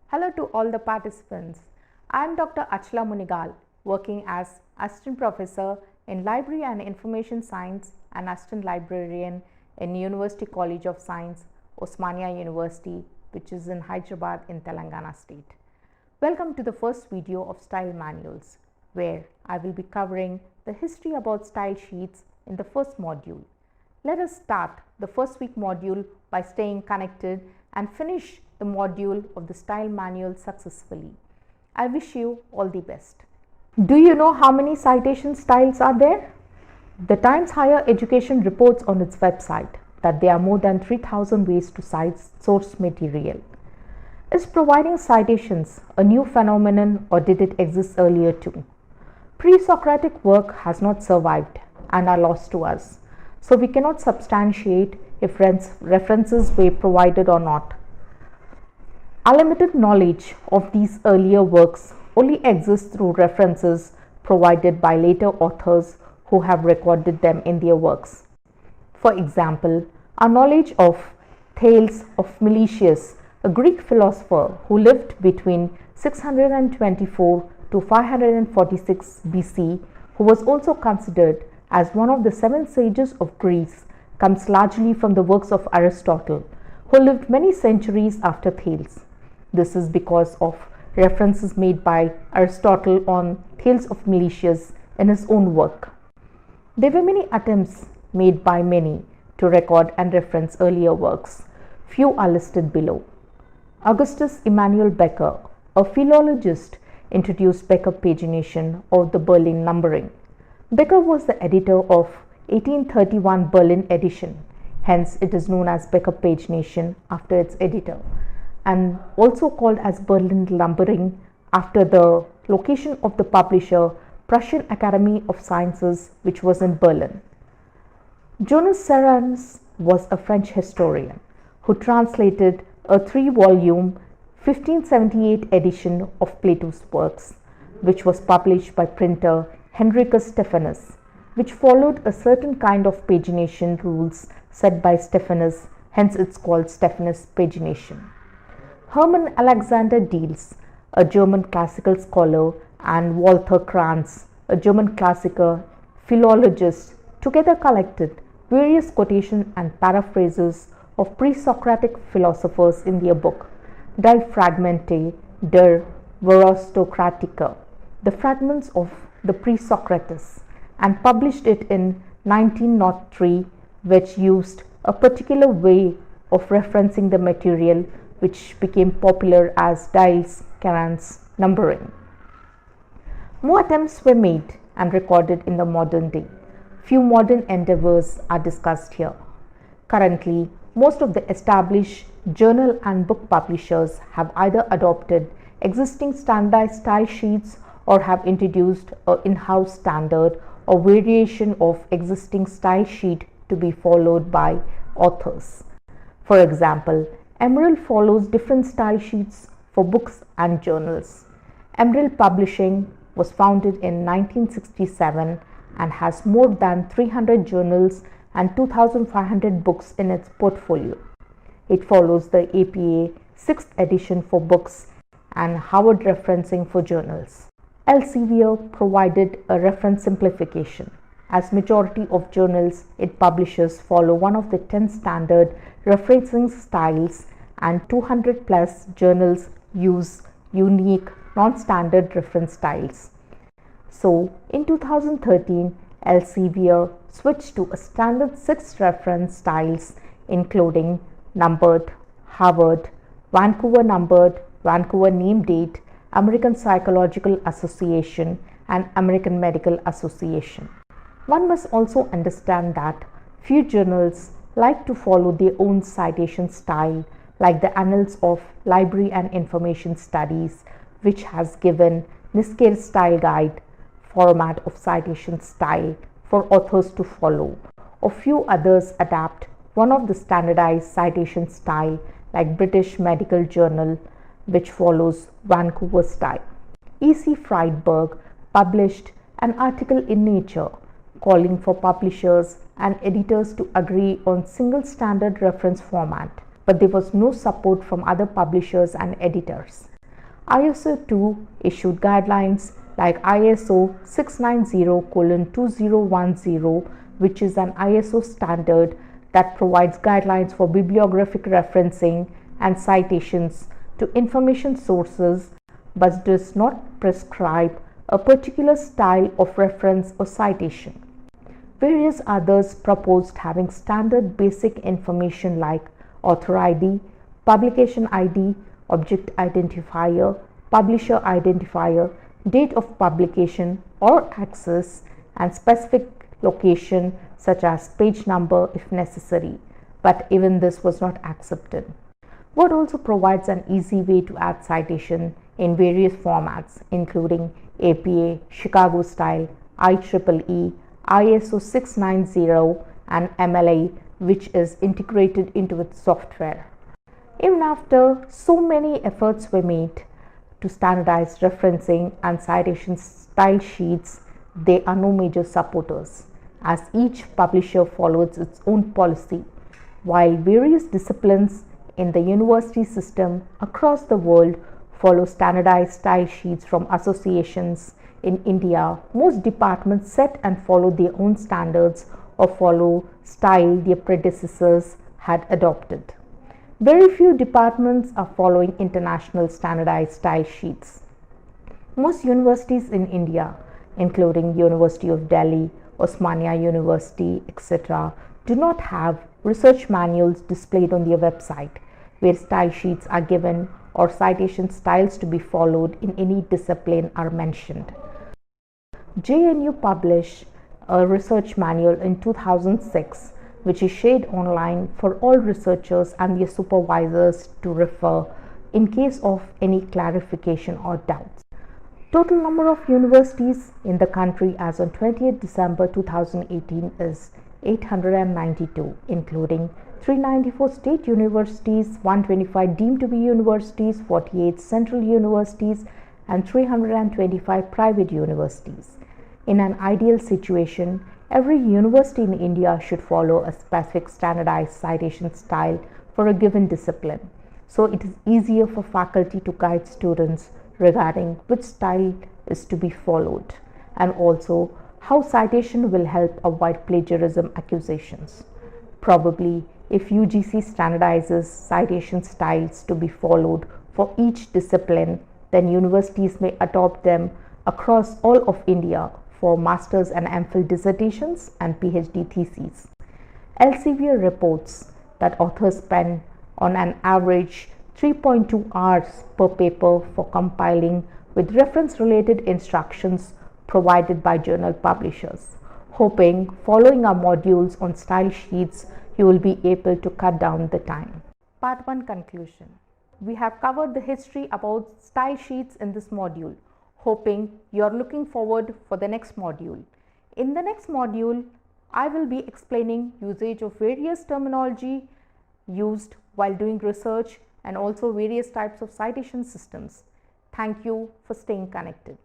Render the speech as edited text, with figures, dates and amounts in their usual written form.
Hello to all the participants. I am Dr. Achla Munigal, working as Assistant Professor in Library and Information Science and Assistant Librarian in University College of Science, Osmania University, which is in Hyderabad in Telangana state. Welcome to the first video of Style Manuals, where I will be covering the history about style sheets in the first module. Let us start the first week module by staying connected and finish the module of the style manual successfully. I wish you all the best. Do you know how many citation styles are there? The Times Higher Education reports on its website that there are more than 3,000 ways to cite source material. Is providing citations a new phenomenon, or did it exist earlier too? Pre-Socratic work has not survived and are lost to us, so we cannot substantiate if references were provided or not. Our limited knowledge of these earlier works only exists through references provided by later authors who have recorded them in their works. For example, our knowledge of Thales of Miletus, a Greek philosopher who lived between 624 to 546 BC, who was also considered as one of the 7 sages of Greece, comes largely from the works of Aristotle, who lived many centuries after Thales. This is because of references made by Aristotle on Thales of Miletus in his own work. There were many attempts made by many to record and reference earlier works. Few are listed below. Augustus Emanuel Becker, a philologist, introduced Becker pagination or the Berlin numbering. Becker was the editor of 1831 Berlin edition, hence it is known as Becker pagination after its editor, and also called as Berlin numbering after the location of the publisher, Prussian Academy of Sciences, which was in Berlin. Jonas Serrans was a French historian who translated a 3-volume 1578 edition of Plato's works, which was published by printer Henricus Stephanus, which followed a certain kind of pagination rules set by Stephanus, hence it's called Stephanus pagination. Hermann Alexander Diels, a German classical scholar, and Walther Kranz, a German classical philologist, together collected various quotations and paraphrases of pre-Socratic philosophers in their book Die Fragmente der Aristokratiker, the fragments of the pre-Socrates, and published it in 1903, which used a particular way of referencing the material, which became popular as Diels-Kranz numbering. More attempts were made and recorded in the modern day. Few modern endeavors are discussed here. Currently, most of the established journal and book publishers have either adopted existing standardized style sheets or have introduced an in-house standard or variation of existing style sheet to be followed by authors. For example, Emerald follows different style sheets for books and journals. Emerald Publishing was founded in 1967 and has more than 300 journals and 2,500 books in its portfolio. It follows the APA 6th edition for books and Harvard referencing for journals. Elsevier provided a reference simplification. As majority of journals it publishes follow one of the 10 standard referencing styles, and 200 plus journals use unique non-standard reference styles. So in 2013, Elsevier switched to a standard 6 reference styles, including numbered, Harvard, Vancouver numbered, Vancouver name date, American Psychological Association, and American Medical Association. One must also understand that few journals like to follow their own citation style, like the Annals of Library and Information Studies, which has given Niskair Style Guide format of citation style for authors to follow, or few others adapt one of the standardized citation style like British Medical Journal, which follows Vancouver style. E.C. Friedberg published an article in Nature calling for publishers and editors to agree on single standard reference format, but there was no support from other publishers and editors. ISO 2 issued guidelines like ISO 690:2010, which is an ISO standard that provides guidelines for bibliographic referencing and citations to information sources but does not prescribe a particular style of reference or citation. Various others proposed having standard basic information like author ID, publication ID, object identifier, publisher identifier, date of publication or access, and specific location such as page number if necessary, but even this was not accepted. Word also provides an easy way to add citation in various formats including APA, Chicago style, IEEE, ISO 690 and MLA, which is integrated into its software. Even after so many efforts were made to standardize referencing and citation style sheets, there are no major supporters, as each publisher follows its own policy, while various disciplines in the university system across the world follow standardized style sheets from associations. In India, most departments set and follow their own standards or follow style their predecessors had adopted. Very few departments are following international standardized style sheets. Most universities in India, including University of Delhi, Osmania University, etc., do not have research manuals displayed on their website where style sheets are given or citation styles to be followed in any discipline are mentioned. JNU published a research manual in 2006, which is shared online for all researchers and their supervisors to refer in case of any clarification or doubts. Total number of universities in the country as on 20th December 2018 is 892, including 394 state universities, 125 deemed to be universities, 48 central universities, and 325 private universities. In an ideal situation, every university in India should follow a specific standardized citation style for a given discipline, so it is easier for faculty to guide students regarding which style is to be followed, and also how citation will help avoid plagiarism accusations. Probably, if UGC standardizes citation styles to be followed for each discipline, then universities may adopt them across all of India for master's and MPhil dissertations and PhD theses. Elsevier reports that authors spend on an average 3.2 hours per paper for compiling with reference-related instructions provided by journal publishers. Hoping, following our modules on style sheets, you will be able to cut down the time. Part 1 conclusion. We have covered the history about style sheets in this module, hoping you are looking forward for the next module. In the next module, I will be explaining usage of various terminology used while doing research and also various types of citation systems. Thank you for staying connected.